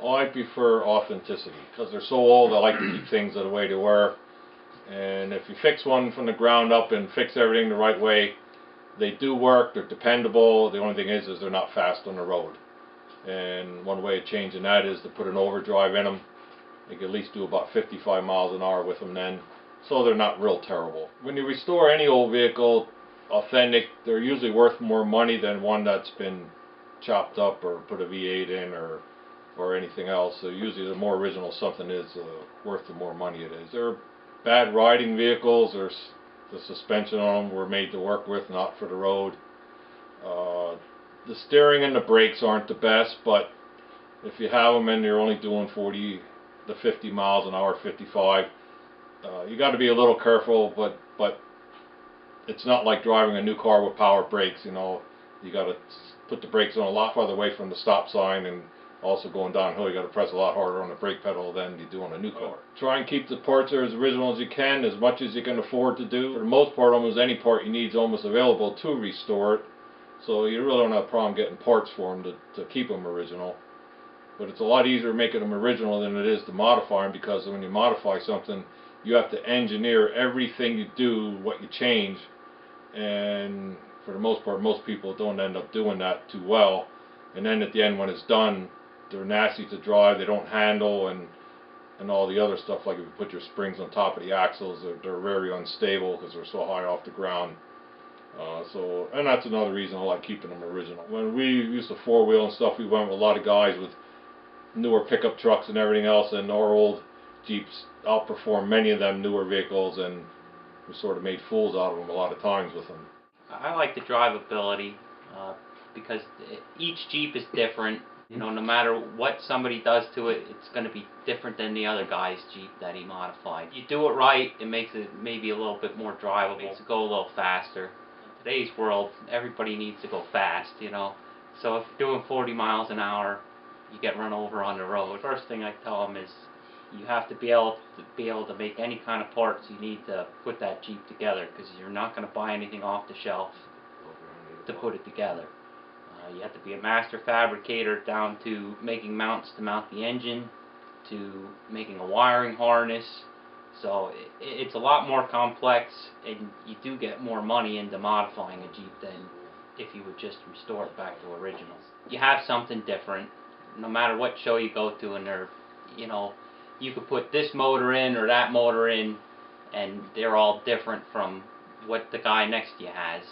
Oh, I prefer authenticity because they're so old. I like to keep things the way they were. And if you fix one from the ground up and fix everything the right way, they do work. They're dependable. The only thing is they're not fast on the road. And one way of changing that is to put an overdrive in them. You can at least do about 55 miles an hour with them then, so they're not real terrible. When you restore any old vehicle, authentic, they're usually worth more money than one that's been chopped up or put a V8 in or anything else. So usually the more original something is, worth the more money it is. They're bad riding vehicles. The suspension on them were made to work with, not for the road. The steering and the brakes aren't the best, but if you have them and you're only doing 40 to 50 miles an hour, 55, you got to be a little careful, but it's not like driving a new car with power brakes. You know, you got to put the brakes on a lot farther away from the stop sign, and also going downhill you got to press a lot harder on the brake pedal than you do on a new car. Try and keep the parts there as original as you can, as much as you can afford to do. For the most part, almost any part you need is almost available to restore it, so you really don't have a problem getting parts for them to keep them original. But it's a lot easier making them original than it is to modify them, because when you modify something, you have to engineer everything you do, what you change, and for the most part, most people don't end up doing that too well. And then at the end, when it's done, they're nasty to drive, they don't handle, and all the other stuff, like if you put your springs on top of the axles, they're very unstable because they're so high off the ground. And that's another reason I like keeping them original. When we used to four-wheel and stuff, we went with a lot of guys with newer pickup trucks and everything else, and our old Jeeps outperformed many of them newer vehicles, and we sort of made fools out of them a lot of times with them. I like the drivability because each Jeep is different. You know, no matter what somebody does to it, it's going to be different than the other guy's Jeep that he modified. You do it right, it makes it maybe a little bit more drivable, makes it go a little faster. In today's world, everybody needs to go fast, you know. So if you're doing 40 miles an hour, you get run over on the road. First thing I tell them is you have to be able to make any kind of parts you need to put that Jeep together, because you're not going to buy anything off the shelf to put it together. You have to be a master fabricator, down to making mounts to mount the engine, to making a wiring harness. So it's a lot more complex, and you do get more money into modifying a Jeep than if you would just restore it back to originals. You have something different, no matter what show you go to, and they're, you know, you could put this motor in or that motor in, and they're all different from what the guy next to you has.